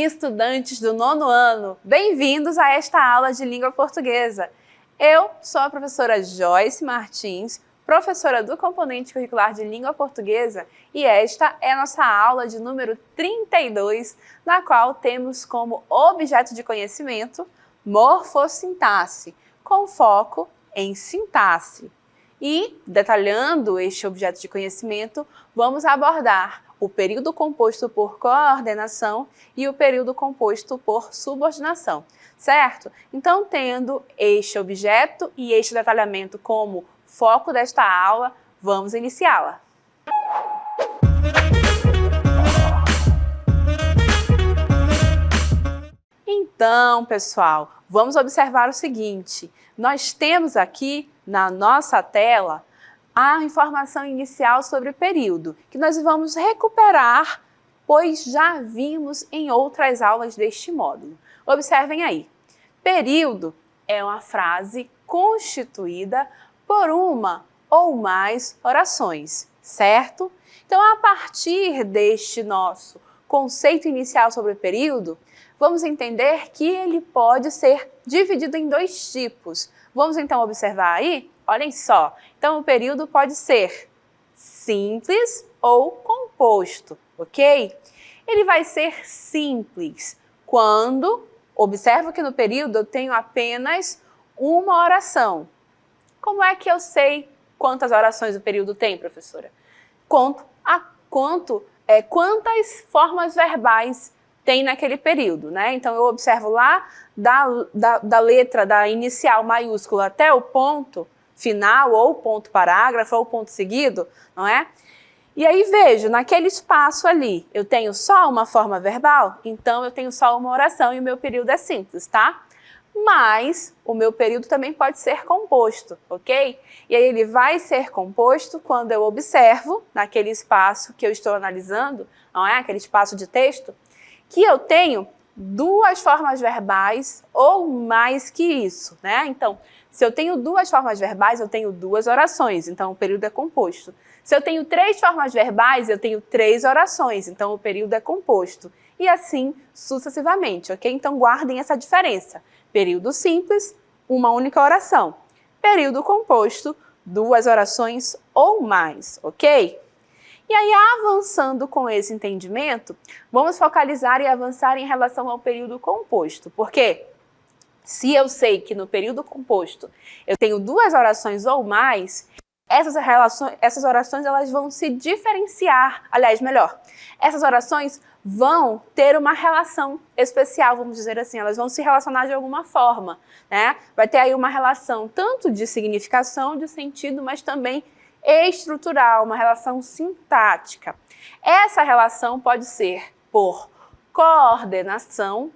estudantes do 9º ano! Bem-vindos a esta aula de língua portuguesa. Eu sou a professora Joyce Martins, professora do componente curricular de língua portuguesa, e esta é a nossa aula de número 32, na qual temos como objeto de conhecimento morfossintaxe, com foco em sintaxe. E, detalhando este objeto de conhecimento, vamos abordar o período composto por coordenação e o período composto por subordinação, certo? Então, tendo este objeto e este detalhamento como foco desta aula, vamos iniciá-la. Então, pessoal, vamos observar o seguinte: nós temos aqui na nossa tela a informação inicial sobre o período, que nós vamos recuperar, pois já vimos em outras aulas deste módulo. Observem aí. Período é uma frase constituída por uma ou mais orações, certo? Então, a partir deste nosso conceito inicial sobre o período, vamos entender que ele pode ser dividido em dois tipos. Vamos então observar aí? Olhem só. Então, o período pode ser simples ou composto, ok? Ele vai ser simples quando, observa que no período eu tenho apenas uma oração. Como é que eu sei quantas orações o período tem, professora? Quantas formas verbais tem naquele período, né? Então, eu observo lá da letra da inicial maiúscula até o ponto final, ou ponto parágrafo, ou ponto seguido, não é? E aí vejo, naquele espaço ali, eu tenho só uma forma verbal, então eu tenho só uma oração e o meu período é simples, tá? Mas o meu período também pode ser composto, ok? E aí ele vai ser composto quando eu observo, naquele espaço que eu estou analisando, não é? Aquele espaço de texto, que eu tenho duas formas verbais ou mais que isso, né? Então, se eu tenho duas formas verbais, eu tenho duas orações, então o período é composto. Se eu tenho três formas verbais, eu tenho três orações, então o período é composto. E assim sucessivamente, ok? Então guardem essa diferença. Período simples, uma única oração. Período composto, duas orações ou mais, ok? E aí, avançando com esse entendimento, vamos focalizar e avançar em relação ao período composto. Por quê? Se eu sei que no período composto eu tenho duas orações ou mais, essas orações elas vão se diferenciar. Aliás, melhor, essas orações vão ter uma relação especial, vamos dizer assim, elas vão se relacionar de alguma forma, né? Vai ter aí uma relação tanto de significação, de sentido, mas também estrutural, uma relação sintática. Essa relação pode ser por coordenação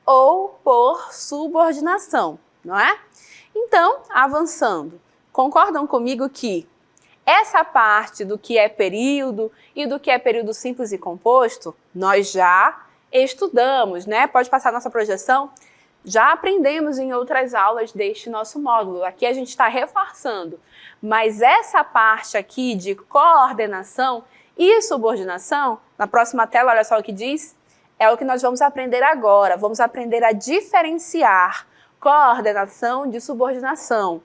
ou por subordinação, não é? Então, avançando, concordam comigo que essa parte do que é período e do que é período simples e composto, nós já estudamos, né? Pode passar nossa projeção? Já aprendemos em outras aulas deste nosso módulo. Aqui a gente está reforçando. Mas essa parte aqui de coordenação e subordinação, na próxima tela, olha só o que diz, é o que nós vamos aprender agora. Vamos aprender a diferenciar coordenação de subordinação.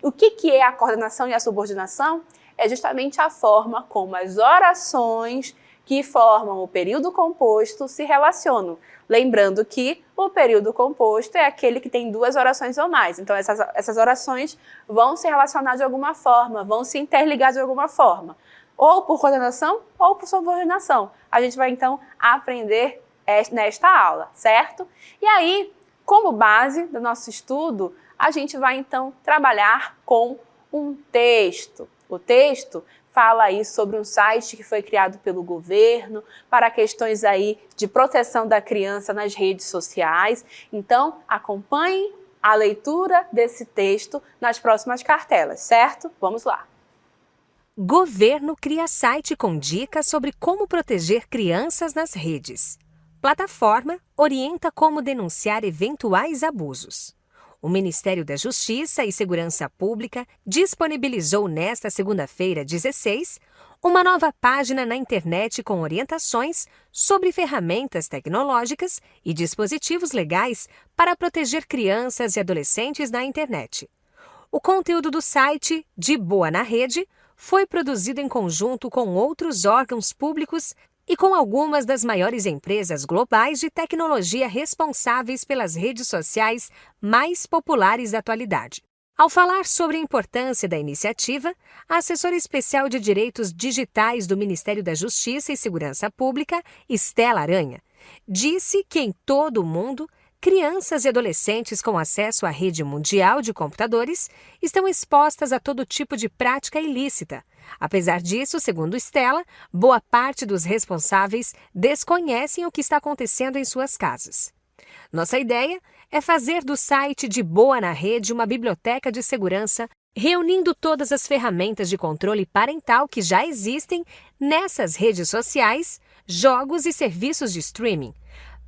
O que é a coordenação e a subordinação? É justamente a forma como as orações que formam o período composto se relacionam. Lembrando que o período composto é aquele que tem duas orações ou mais. Então, essas orações vão se relacionar de alguma forma, vão se interligar de alguma forma. Ou por coordenação ou por subordinação. A gente vai, então, aprender nesta aula, certo? E aí, como base do nosso estudo, a gente vai, então, trabalhar com um texto. O texto fala aí sobre um site que foi criado pelo governo para questões aí de proteção da criança nas redes sociais. Então, acompanhem a leitura desse texto nas próximas cartelas, certo? Vamos lá. Governo cria site com dicas sobre como proteger crianças nas redes. Plataforma orienta como denunciar eventuais abusos. O Ministério da Justiça e Segurança Pública disponibilizou nesta segunda-feira, 16, uma nova página na internet com orientações sobre ferramentas tecnológicas e dispositivos legais para proteger crianças e adolescentes na internet. O conteúdo do site De Boa na Rede foi produzido em conjunto com outros órgãos públicos e com algumas das maiores empresas globais de tecnologia responsáveis pelas redes sociais mais populares da atualidade. Ao falar sobre a importância da iniciativa, a assessora especial de Direitos Digitais do Ministério da Justiça e Segurança Pública, Estela Aranha, disse que em todo o mundo, crianças e adolescentes com acesso à rede mundial de computadores estão expostas a todo tipo de prática ilícita. Apesar disso, segundo Estela, boa parte dos responsáveis desconhecem o que está acontecendo em suas casas. Nossa ideia é fazer do site De Boa na Rede uma biblioteca de segurança, reunindo todas as ferramentas de controle parental que já existem nessas redes sociais, jogos e serviços de streaming,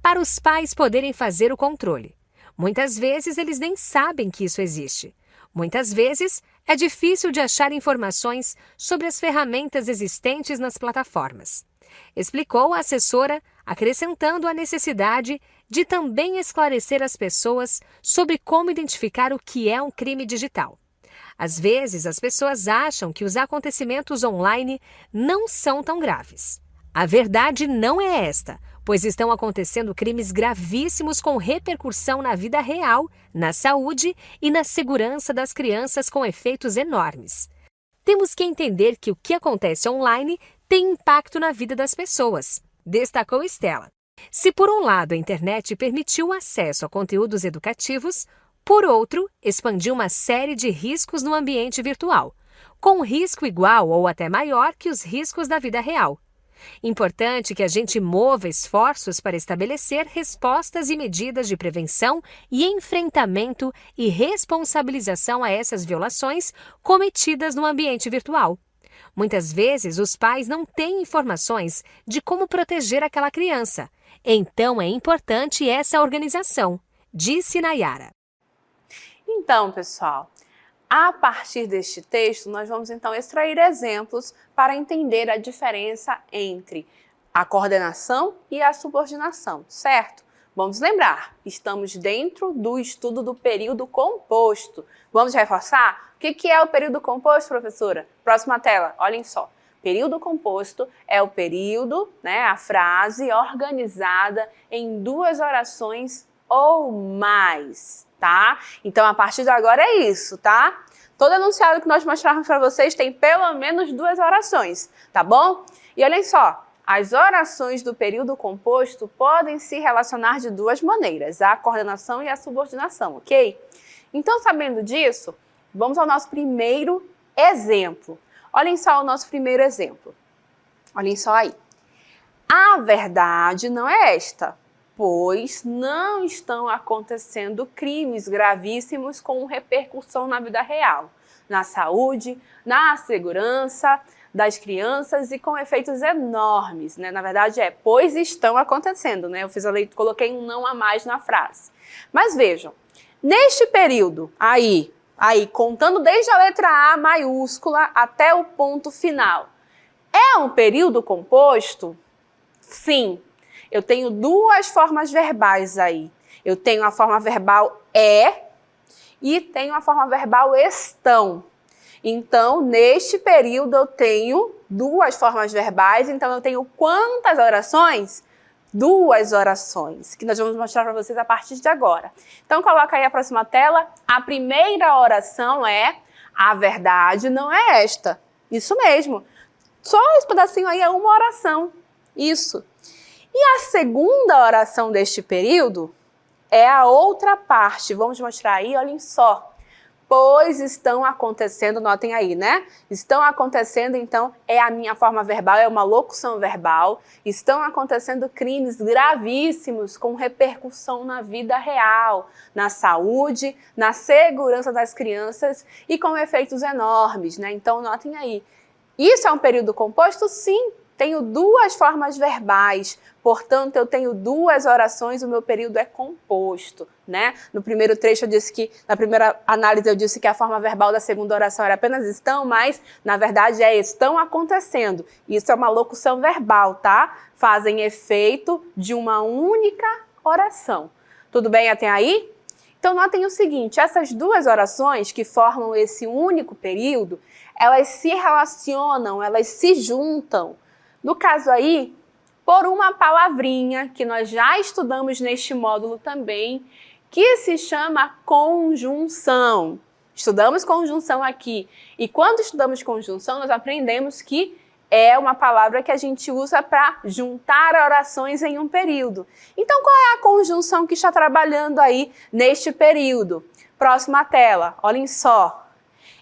para os pais poderem fazer o controle. Muitas vezes eles nem sabem que isso existe. Muitas vezes é difícil de achar informações sobre as ferramentas existentes nas plataformas. Explicou a assessora, acrescentando a necessidade de também esclarecer as pessoas sobre como identificar o que é um crime digital. Às vezes, as pessoas acham que os acontecimentos online não são tão graves. A verdade não é esta, pois estão acontecendo crimes gravíssimos com repercussão na vida real, na saúde e na segurança das crianças com efeitos enormes. Temos que entender que o que acontece online tem impacto na vida das pessoas, destacou Estela. Se por um lado a internet permitiu o acesso a conteúdos educativos, por outro, expandiu uma série de riscos no ambiente virtual, com um risco igual ou até maior que os riscos da vida real. Importante que a gente mova esforços para estabelecer respostas e medidas de prevenção e enfrentamento e responsabilização a essas violações cometidas no ambiente virtual. Muitas vezes, os pais não têm informações de como proteger aquela criança. Então, é importante essa organização, disse Nayara. Então, pessoal, a partir deste texto, nós vamos então extrair exemplos para entender a diferença entre a coordenação e a subordinação, certo? Vamos lembrar, estamos dentro do estudo do período composto. Vamos reforçar? O que é o período composto, professora? Próxima tela, olhem só. Período composto é o período, a frase organizada em duas orações ou mais, tá? Então, a partir de agora é isso, tá? Todo enunciado que nós mostrarmos para vocês tem pelo menos duas orações, tá bom? E olhem só, as orações do período composto podem se relacionar de duas maneiras, a coordenação e a subordinação, ok? Então, sabendo disso, vamos ao nosso primeiro exemplo. Olhem só o nosso primeiro exemplo. Olhem só aí. A verdade não é esta, pois não estão acontecendo crimes gravíssimos com repercussão na vida real, na saúde, na segurança das crianças e com efeitos enormes, Na verdade pois estão acontecendo, Eu fiz a leitura, coloquei um não a mais na frase. Mas vejam, neste período, aí, contando desde a letra A maiúscula até o ponto final, é um período composto? Sim. Eu tenho duas formas verbais aí. Eu tenho a forma verbal é e tenho a forma verbal estão. Então, neste período eu tenho duas formas verbais, então eu tenho quantas orações? Duas orações, que nós vamos mostrar para vocês a partir de agora. Então, coloca aí a próxima tela. A primeira oração é: a verdade não é esta. Isso mesmo. Só esse pedacinho aí é uma oração. Isso. E a segunda oração deste período é a outra parte. Vamos mostrar aí, olhem só. Pois estão acontecendo, notem aí, Estão acontecendo, então, é a minha forma verbal, é uma locução verbal. Estão acontecendo crimes gravíssimos com repercussão na vida real, na saúde, na segurança das crianças e com efeitos enormes, Então, notem aí. Isso é um período composto? Sim. tenho duas formas verbais, portanto, eu tenho duas orações, o meu período é composto, né? No primeiro trecho eu disse que, na primeira análise eu disse que a forma verbal da segunda oração era apenas estão, mas na verdade é estão acontecendo. Isso é uma locução verbal, tá? Fazem efeito de uma única oração. Tudo bem até aí? Então notem o seguinte, essas duas orações que formam esse único período, elas se relacionam, elas se juntam. No caso aí, por uma palavrinha que nós já estudamos neste módulo também, que se chama conjunção. Estudamos conjunção aqui. E quando estudamos conjunção, nós aprendemos que é uma palavra que a gente usa para juntar orações em um período. Então, qual é a conjunção que está trabalhando aí neste período? Próxima tela, olhem só.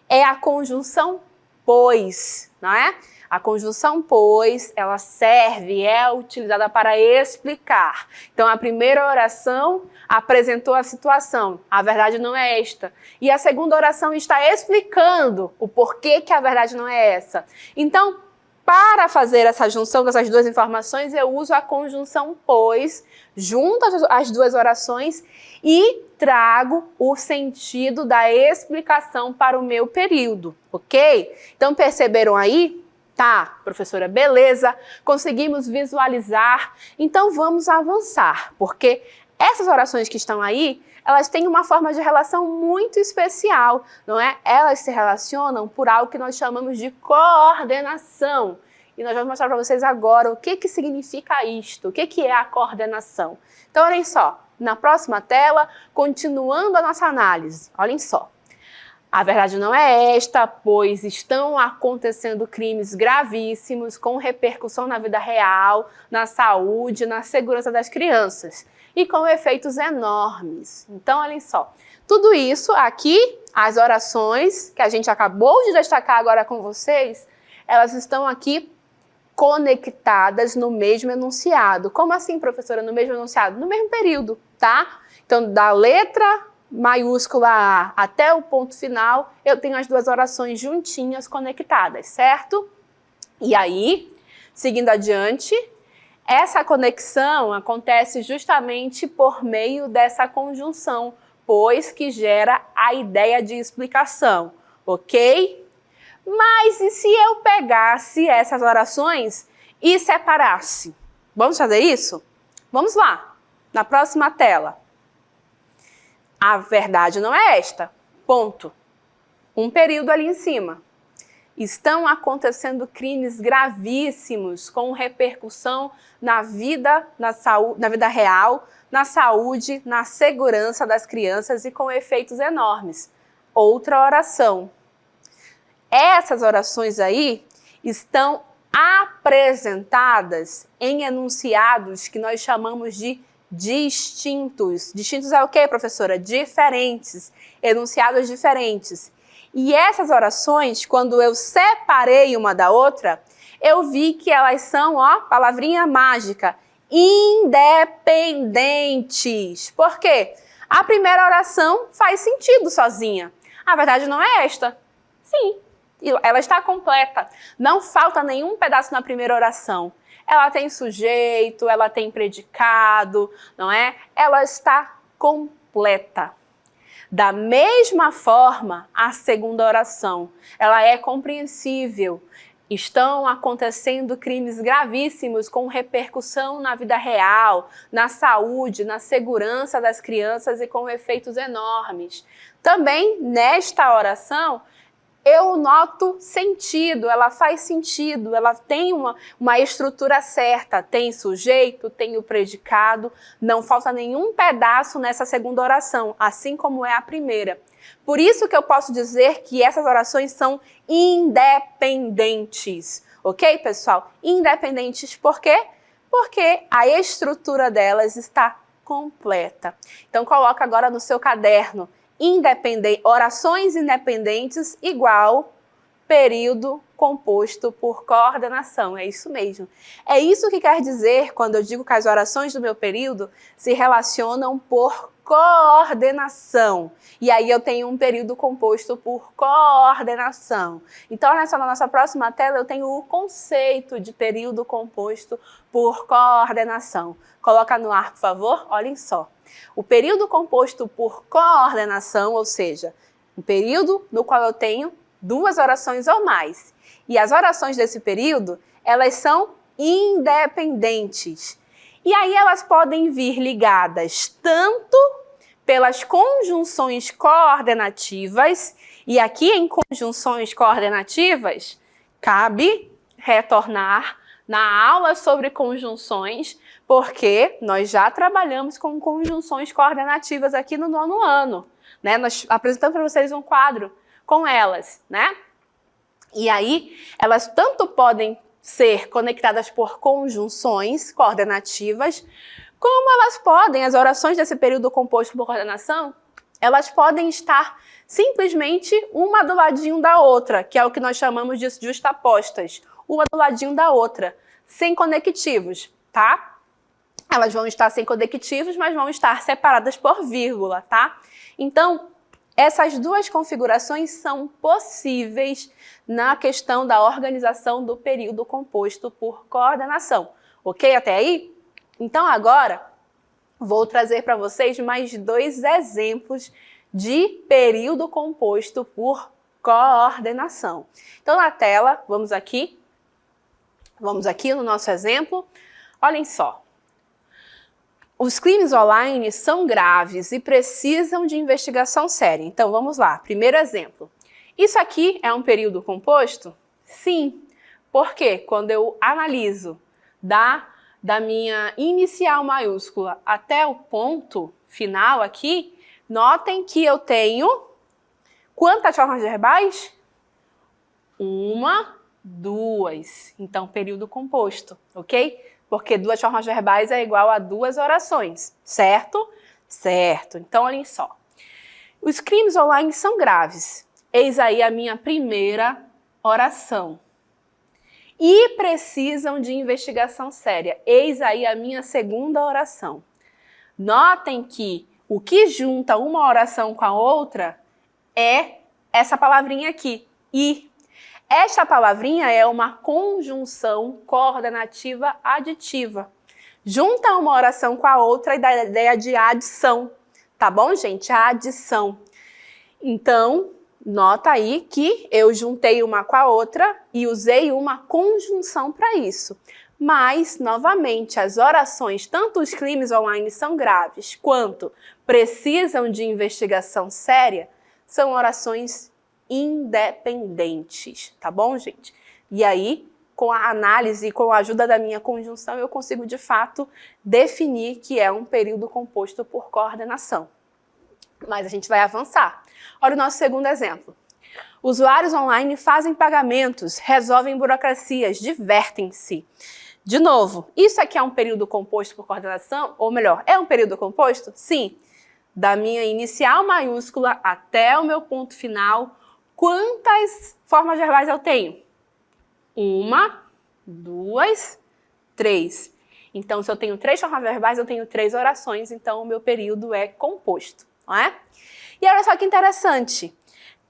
É a conjunção pois, não é? A conjunção pois, ela serve, é utilizada para explicar. Então, a primeira oração apresentou a situação, a verdade não é esta. E a segunda oração está explicando o porquê que a verdade não é essa. Então, para fazer essa junção dessas duas informações, eu uso a conjunção pois, junto as duas orações e trago o sentido da explicação para o meu período, ok? Então, perceberam aí? Tá, professora, beleza, conseguimos visualizar. Então, vamos avançar, porque essas orações que estão aí, elas têm uma forma de relação muito especial, não é? Elas se relacionam por algo que nós chamamos de coordenação. E nós vamos mostrar para vocês agora o que significa isto, o que é a coordenação. Então, olhem só, na próxima tela, continuando a nossa análise, olhem só. A verdade não é esta, pois estão acontecendo crimes gravíssimos com repercussão na vida real, na saúde, na segurança das crianças e com efeitos enormes. Então, olhem só, tudo isso aqui, as orações que a gente acabou de destacar agora com vocês, elas estão aqui conectadas no mesmo enunciado. Como assim, professora, no mesmo enunciado? No mesmo período, tá? Então, da letra maiúscula A até o ponto final, eu tenho as duas orações juntinhas conectadas, certo? E aí, seguindo adiante, essa conexão acontece justamente por meio dessa conjunção, pois que gera a ideia de explicação, ok? Mas e se eu pegasse essas orações e separasse? Vamos fazer isso? Vamos lá, na próxima tela. A verdade não é esta, ponto. Um período ali em cima. Estão acontecendo crimes gravíssimos com repercussão na vida, na vida real, na saúde, na segurança das crianças e com efeitos enormes. Outra oração. Essas orações aí estão apresentadas em enunciados que nós chamamos de distintos. Distintos é o quê, professora? Diferentes. Enunciados diferentes. E essas orações, quando eu separei uma da outra, eu vi que elas são, ó, palavrinha mágica, independentes. Por quê? A primeira oração faz sentido sozinha. A verdade não é esta. Sim, ela está completa. Não falta nenhum pedaço na primeira oração. Ela tem sujeito, ela tem predicado, não é? Ela está completa. Da mesma forma, a segunda oração, ela é compreensível. Estão acontecendo crimes gravíssimos com repercussão na vida real, na saúde, na segurança das crianças e com efeitos enormes. Também, nesta oração, eu noto sentido, ela faz sentido, ela tem uma estrutura certa, tem sujeito, tem o predicado, não falta nenhum pedaço nessa segunda oração, assim como é a primeira. Por isso que eu posso dizer que essas orações são independentes, ok, pessoal? Independentes por quê? Porque a estrutura delas está completa. Então coloca agora no seu caderno, orações independentes igual período composto por coordenação. É isso mesmo. É isso que quer dizer quando eu digo que as orações do meu período se relacionam por coordenação. E aí eu tenho um período composto por coordenação. Então, olha só, na nossa próxima tela eu tenho o conceito de período composto por coordenação. Coloca no ar, por favor. Olhem só. O período composto por coordenação, ou seja, um período no qual eu tenho 2 orações ou mais. E as orações desse período, elas são independentes. E aí elas podem vir ligadas tanto pelas conjunções coordenativas, e aqui em conjunções coordenativas, cabe retornar na aula sobre conjunções, porque nós já trabalhamos com conjunções coordenativas aqui no 9º ano, né? Nós apresentamos para vocês um quadro com elas, né? E aí, elas tanto podem ser conectadas por conjunções coordenativas, como elas podem, as orações desse período composto por coordenação, elas podem estar simplesmente uma do ladinho da outra, que é o que nós chamamos de justapostas, uma do ladinho da outra, sem conectivos, tá? Elas vão estar sem conectivos, mas vão estar separadas por vírgula, tá? Então, essas 2 configurações são possíveis na questão da organização do período composto por coordenação. Ok até aí? Então, agora, vou trazer para vocês mais 2 exemplos de período composto por coordenação. Então, na tela, vamos aqui no nosso exemplo. Olhem só. Os crimes online são graves e precisam de investigação séria. Então, vamos lá. Primeiro exemplo. Isso aqui é um período composto? Sim. Por quê? Quando eu analiso da minha inicial maiúscula até o ponto final aqui, notem que eu tenho quantas formas verbais? 1, 2. Então, período composto, ok? Porque 2 formas verbais é igual a 2 orações, certo? Certo. Então, olhem só. Os crimes online são graves. Eis aí a minha primeira oração. E precisam de investigação séria. Eis aí a minha segunda oração. Notem que o que junta uma oração com a outra é essa palavrinha aqui, e. Esta palavrinha é uma conjunção coordenativa aditiva. Junta uma oração com a outra e dá a ideia de adição. Tá bom, gente? A adição. Então, nota aí que eu juntei uma com a outra e usei uma conjunção para isso. Mas, novamente, as orações, tanto os crimes online são graves, quanto precisam de investigação séria, são orações independentes, tá bom, gente? E aí, com a análise, com a ajuda da minha conjunção, eu consigo, de fato, definir que é um período composto por coordenação. Mas a gente vai avançar. Olha o nosso segundo exemplo. Usuários online fazem pagamentos, resolvem burocracias, divertem-se. De novo, isso aqui é um período composto por coordenação? Ou melhor, é um período composto? Sim. Da minha inicial maiúscula até o meu ponto final, quantas formas verbais eu tenho? 1, 2, 3. Então, se eu tenho 3 formas verbais, eu tenho 3 orações, então o meu período é composto, não é? E olha só que interessante.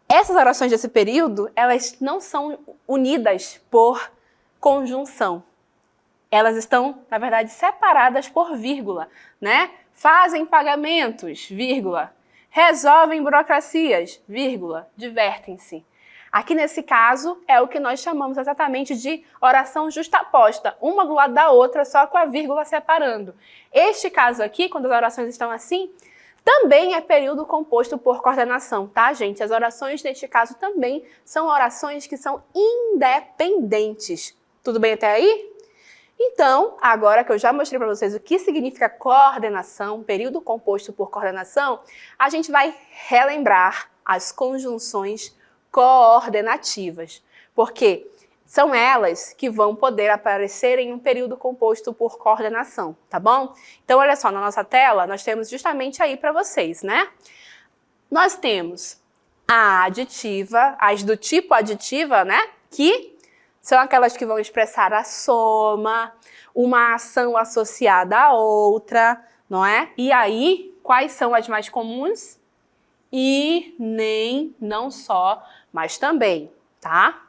Essas orações desse período, elas não são unidas por conjunção. Elas estão, na verdade, separadas por vírgula, né? Fazem pagamentos, vírgula. Resolvem burocracias, vírgula, divertem-se. Aqui nesse caso é o que nós chamamos exatamente de oração justaposta, uma do lado da outra, só com a vírgula separando. Este caso aqui, quando as orações estão assim, também é período composto por coordenação, tá, gente? As orações neste caso também são orações que são independentes. Tudo bem até aí? Então, agora que eu já mostrei para vocês o que significa coordenação, período composto por coordenação, a gente vai relembrar as conjunções coordenativas, porque são elas que vão poder aparecer em um período composto por coordenação, tá bom? Então, olha só, na nossa tela, nós temos justamente aí para vocês, né? Nós temos a aditiva, as do tipo aditiva, né? Que São aquelas que vão expressar a soma, uma ação associada a outra, não é? E aí, quais são as mais comuns? E, nem, não só, mas também, tá?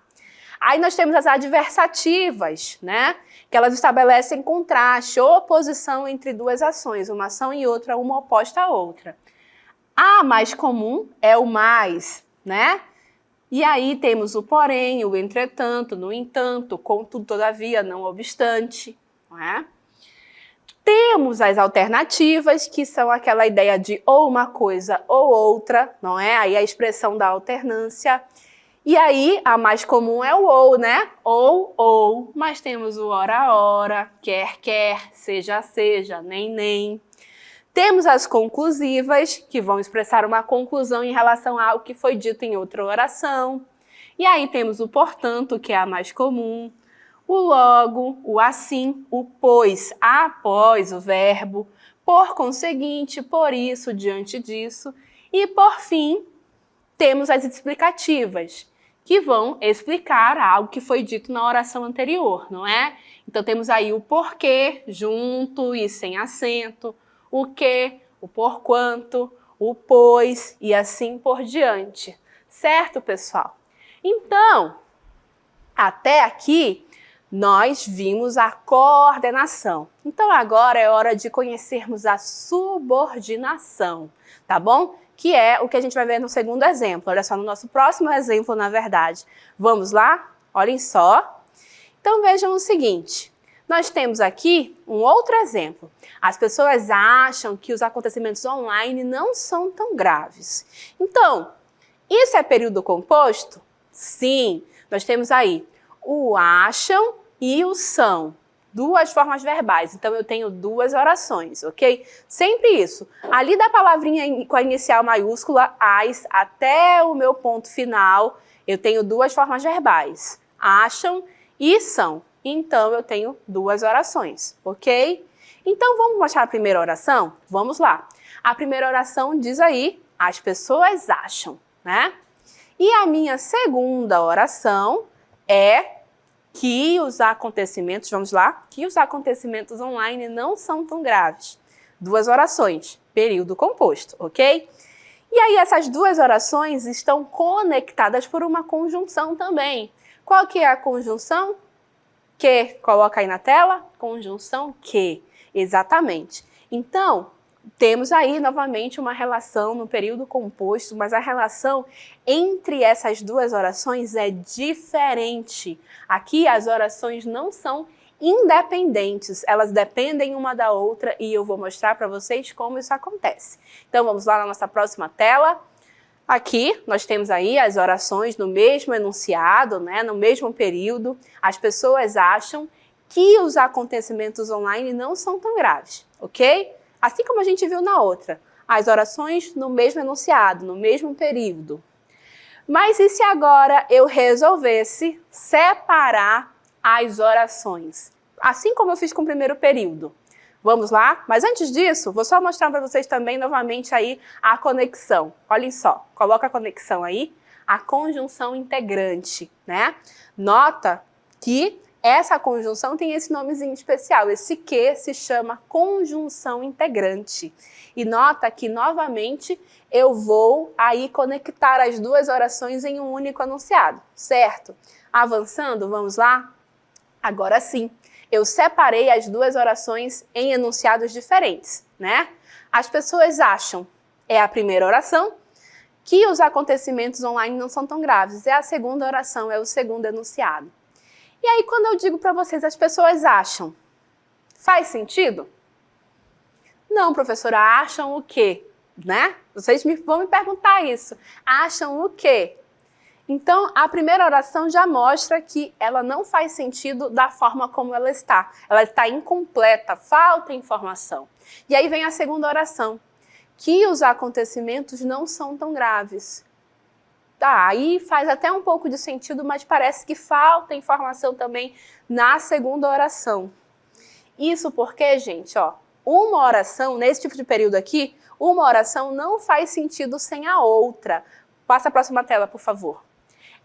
Aí nós temos as adversativas, né? Que elas estabelecem contraste ou oposição entre duas ações, uma ação e outra, uma oposta à outra. A mais comum é o mais, né? E aí temos o porém, o entretanto, no entanto, contudo, todavia, não obstante, não é? Temos as alternativas, que são aquela ideia de ou uma coisa ou outra, não é? Aí a expressão da alternância. E aí, a mais comum é o ou, né? Ou, mas temos o ora, quer, seja, nem. Temos as conclusivas, que vão expressar uma conclusão em relação ao que foi dito em outra oração. E aí temos o portanto, que é a mais comum, o logo, o assim, o pois, após o verbo, por conseguinte, por isso, diante disso. E, por fim, temos as explicativas, que vão explicar algo que foi dito na oração anterior, não é? Então temos aí o porquê, junto e sem acento, o que, o porquanto, o pois e assim por diante. Certo, pessoal? Então, até aqui, nós vimos a coordenação. Então agora é hora de conhecermos a subordinação, tá bom? Que é o que a gente vai ver no segundo exemplo. Olha só, no nosso próximo exemplo, na verdade. Vamos lá? Olhem só. Então vejam o seguinte. Nós temos aqui um outro exemplo. As pessoas acham que os acontecimentos online não são tão graves. Então, isso é período composto? Sim. Nós temos aí o acham e o são. Duas formas verbais, então eu tenho duas orações, ok? Sempre isso. Ali da palavrinha com a inicial maiúscula, as, até o meu ponto final, eu tenho duas formas verbais. Acham e são. Então eu tenho duas orações, ok? Então vamos mostrar a primeira oração? Vamos lá. A primeira oração diz aí, as pessoas acham, né? E a minha segunda oração é que os acontecimentos, vamos lá, que os acontecimentos online não são tão graves. Duas orações, período composto, ok? E aí essas duas orações estão conectadas por uma conjunção também. Qual que é a conjunção? Que, coloca aí na tela, conjunção que, exatamente. Então, temos aí novamente uma relação no período composto, mas a relação entre essas duas orações é diferente. Aqui as orações não são independentes, elas dependem uma da outra e eu vou mostrar para vocês como isso acontece. Então vamos lá na nossa próxima tela. Aqui nós temos aí as orações no mesmo enunciado, né, no mesmo período. As pessoas acham que os acontecimentos online não são tão graves, ok? Assim como a gente viu na outra, as orações no mesmo enunciado, no mesmo período. Mas e se agora eu resolvesse separar as orações? Assim como eu fiz com o primeiro período. Vamos lá? Mas antes disso, vou só mostrar para vocês também novamente aí a conexão. Olhem só, coloca a conexão aí, a conjunção integrante, né? Nota que essa conjunção tem esse nomezinho especial, esse que se chama conjunção integrante. E nota que, novamente, eu vou aí conectar as duas orações em um único enunciado, certo? Avançando, vamos lá? Agora sim, eu separei as duas orações em enunciados diferentes, né? As pessoas acham, é a primeira oração, que os acontecimentos online não são tão graves. É a segunda oração, é o segundo enunciado. E aí, quando eu digo para vocês, as pessoas acham, faz sentido? Não, professora, acham o quê? Né? Vocês vão me perguntar isso. Acham o quê? Então, a primeira oração já mostra que ela não faz sentido da forma como ela está. Ela está incompleta, falta informação. E aí vem a segunda oração, que os acontecimentos não são tão graves. Tá, aí faz até um pouco de sentido, mas parece que falta informação também na segunda oração. Isso porque, gente, ó, uma oração, nesse tipo de período aqui, uma oração não faz sentido sem a outra. Passa a próxima tela, por favor.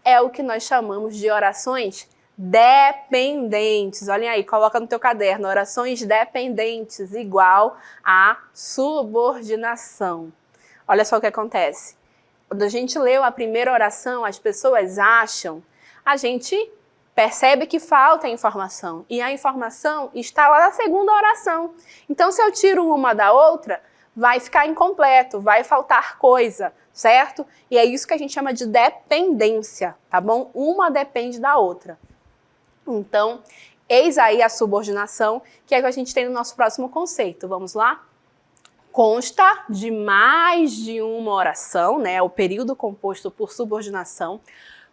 É o que nós chamamos de orações dependentes. Olhem aí, coloca no teu caderno, orações dependentes igual a subordinação. Olha só o que acontece. Quando a gente leu a primeira oração, as pessoas acham, a gente percebe que falta informação. E a informação está lá na segunda oração. Então, se eu tiro uma da outra, vai ficar incompleto, vai faltar coisa, certo? E é isso que a gente chama de dependência, tá bom? Uma depende da outra. Então, eis aí a subordinação, que é o que a gente tem no nosso próximo conceito. Vamos lá? Consta de mais de uma oração, né? O período composto por subordinação.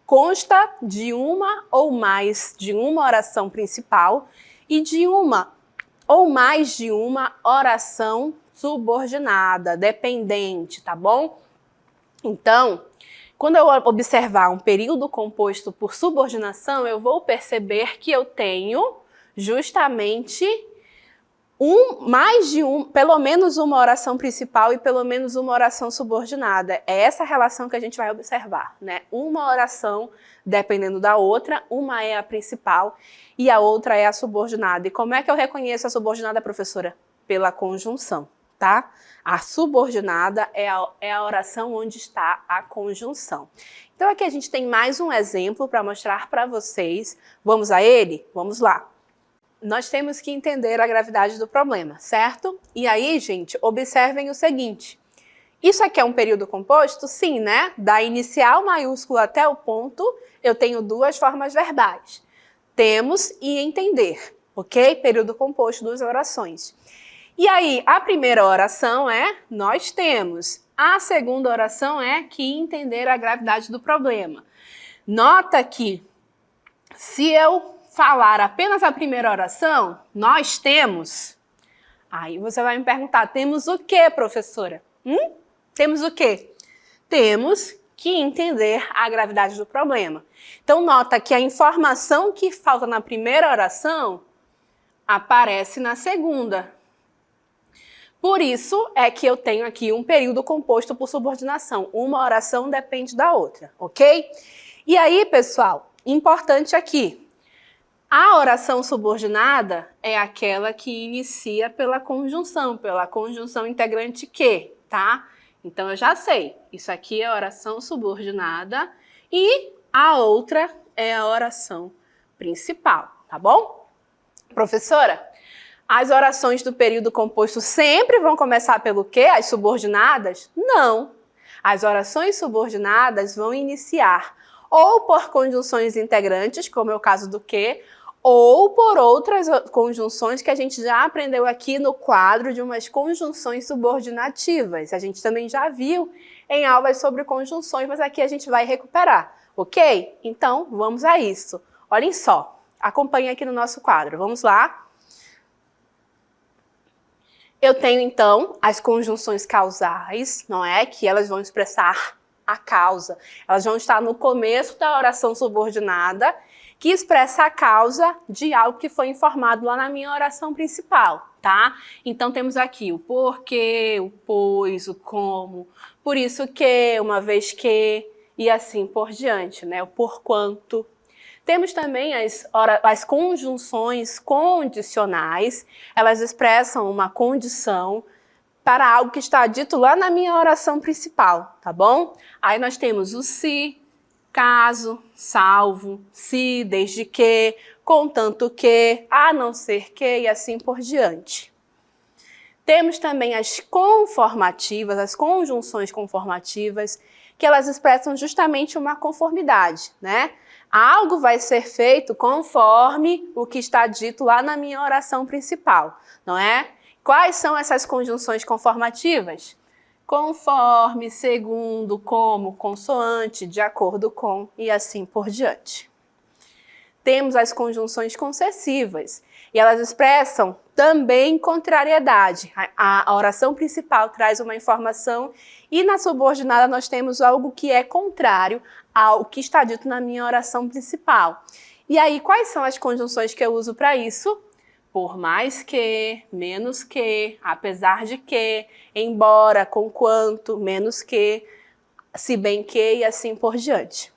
Consta de uma ou mais de uma oração principal e de uma ou mais de uma oração subordinada, dependente, tá bom? Então, quando eu observar um período composto por subordinação, eu vou perceber que eu tenho justamente pelo menos uma oração principal e pelo menos uma oração subordinada. É essa relação que a gente vai observar, né? Uma oração dependendo da outra, uma é a principal e a outra é a subordinada. E como é que eu reconheço a subordinada, professora? Pela conjunção, tá? A subordinada é a oração onde está a conjunção. Então aqui a gente tem mais um exemplo para mostrar para vocês. Vamos a ele? Vamos lá. Nós temos que entender a gravidade do problema, certo? E aí, gente, observem o seguinte. Isso aqui é um período composto? Sim, né? Da inicial maiúscula até o ponto, eu tenho duas formas verbais. Temos e entender, ok? Período composto, duas orações. E aí, a primeira oração é nós temos. A segunda oração é que entender a gravidade do problema. Nota que, se eu falar apenas a primeira oração, nós temos. Aí você vai me perguntar, temos o quê, professora? Temos o quê? Temos que entender a gravidade do problema. Então, nota que a informação que falta na primeira oração aparece na segunda. Por isso é que eu tenho aqui um período composto por subordinação. Uma oração depende da outra, ok? E aí, pessoal, importante aqui. A oração subordinada é aquela que inicia pela conjunção integrante que, tá? Então eu já sei, isso aqui é a oração subordinada e a outra é a oração principal, tá bom? Professora, as orações do período composto sempre vão começar pelo quê? As subordinadas? Não. As orações subordinadas vão iniciar ou por conjunções integrantes, como é o caso do que, ou por outras conjunções que a gente já aprendeu aqui no quadro de umas conjunções subordinativas. A gente também já viu em aulas sobre conjunções, mas aqui a gente vai recuperar, ok? Então, vamos a isso. Olhem só, acompanhem aqui no nosso quadro. Vamos lá? Eu tenho, então, as conjunções causais, não é? Que elas vão expressar a causa. Elas vão estar no começo da oração subordinada, que expressa a causa de algo que foi informado lá na minha oração principal, tá? Então, temos aqui o porquê, o pois, o como, por isso que, uma vez que, e assim por diante, né? O porquanto. Temos também as conjunções condicionais, elas expressam uma condição para algo que está dito lá na minha oração principal, tá bom? Aí nós temos o se, caso, salvo, se, desde que, contanto que, a não ser que e assim por diante. Temos também as conformativas, as conjunções conformativas, que elas expressam justamente uma conformidade, né? Algo vai ser feito conforme o que está dito lá na minha oração principal, não é? Quais são essas conjunções conformativas? Conforme, segundo, como, consoante, de acordo com e assim por diante. Temos as conjunções concessivas e elas expressam também contrariedade. A oração principal traz uma informação e na subordinada nós temos algo que é contrário ao que está dito na minha oração principal. E aí, quais são as conjunções que eu uso para isso? Por mais que, menos que, apesar de que, embora, conquanto, menos que, se bem que e assim por diante.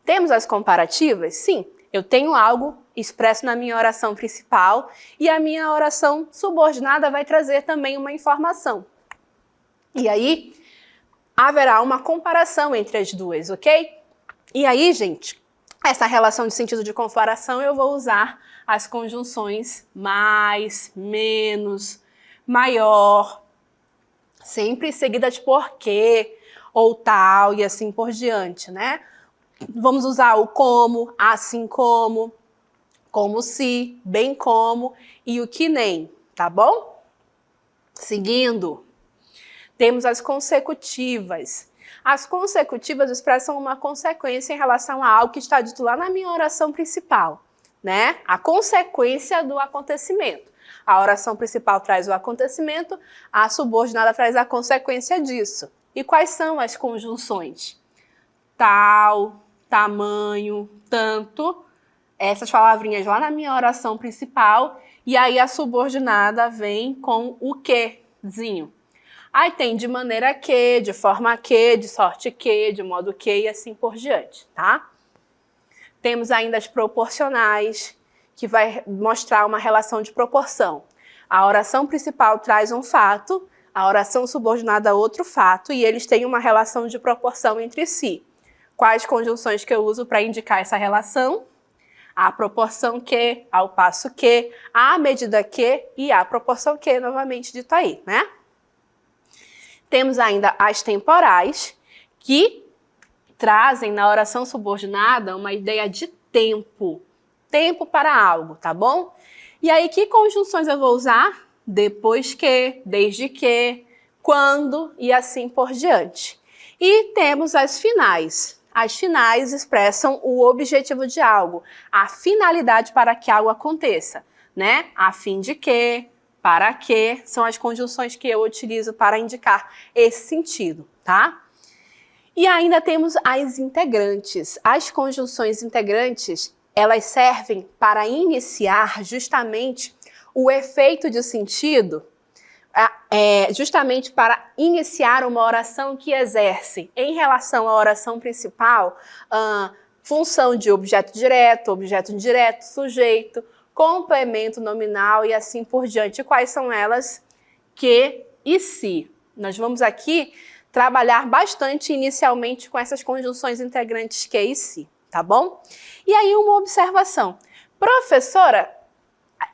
Temos as comparativas? Sim. Eu tenho algo expresso na minha oração principal e a minha oração subordinada vai trazer também uma informação. E aí, haverá uma comparação entre as duas, ok? E aí, gente, essa relação de sentido de comparação eu vou usar as conjunções mais, menos, maior, sempre seguidas por que ou tal e assim por diante, né? Vamos usar o como, assim como se, bem como e o que nem, tá bom? Seguindo, temos as consecutivas. As consecutivas expressam uma consequência em relação a algo que está dito lá na minha oração principal, né? A consequência do acontecimento. A oração principal traz o acontecimento, a subordinada traz a consequência disso. E quais são as conjunções? Tal, tamanho, tanto, essas palavrinhas lá na minha oração principal, e aí a subordinada vem com o quezinho. Aí tem de maneira que, de forma que, de sorte que, de modo que e assim por diante, tá? Temos ainda as proporcionais, que vai mostrar uma relação de proporção. A oração principal traz um fato, a oração subordinada outro fato, e eles têm uma relação de proporção entre si. Quais conjunções que eu uso para indicar essa relação? A proporção que, ao passo que, à medida que e a proporção que, novamente dito aí, né? Temos ainda as temporais, que trazem na oração subordinada uma ideia de tempo. Tempo para algo, tá bom? E aí, que conjunções eu vou usar? Depois que, desde que, quando e assim por diante. E temos as finais. As finais expressam o objetivo de algo, a finalidade para que algo aconteça, né? A fim de que, para que, são as conjunções que eu utilizo para indicar esse sentido, tá? E ainda temos as integrantes. As conjunções integrantes, elas servem para iniciar justamente o efeito de sentido, justamente para iniciar uma oração que exerce, em relação à oração principal, função de objeto direto, objeto indireto, sujeito, complemento nominal e assim por diante. Quais são elas? Que e se. Nós vamos aqui trabalhar bastante inicialmente com essas conjunções integrantes que e se, tá bom? E aí uma observação. Professora,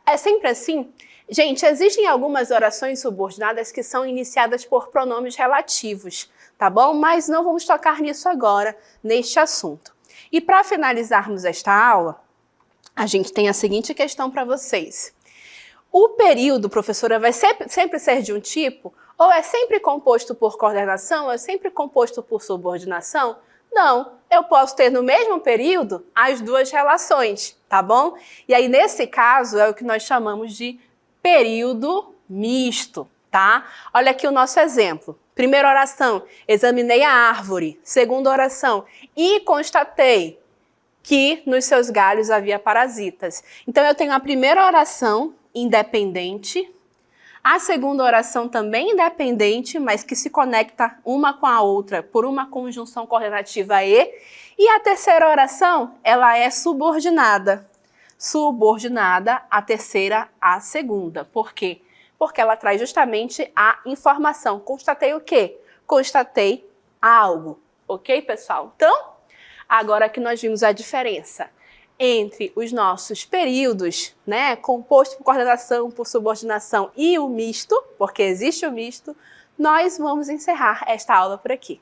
é sempre assim? Gente, existem algumas orações subordinadas que são iniciadas por pronomes relativos, tá bom? Mas não vamos tocar nisso agora, neste assunto. E para finalizarmos esta aula, a gente tem a seguinte questão para vocês. O período, professora, vai sempre ser de um tipo? Ou é sempre composto por coordenação? Ou é sempre composto por subordinação? Não, eu posso ter no mesmo período as duas relações, tá bom? E aí, nesse caso, é o que nós chamamos de período misto, tá? Olha aqui o nosso exemplo. Primeira oração, examinei a árvore. Segunda oração, e constatei que nos seus galhos havia parasitas. Então, eu tenho a primeira oração independente, a segunda oração também independente, mas que se conecta uma com a outra por uma conjunção coordenativa e a terceira oração, ela é subordinada. Subordinada a terceira à segunda. Por quê? Porque ela traz justamente a informação. Constatei o quê? Constatei algo. Ok, pessoal? Então, agora que nós vimos a diferença entre os nossos períodos, né, composto por coordenação, por subordinação e o misto, porque existe o misto, nós vamos encerrar esta aula por aqui.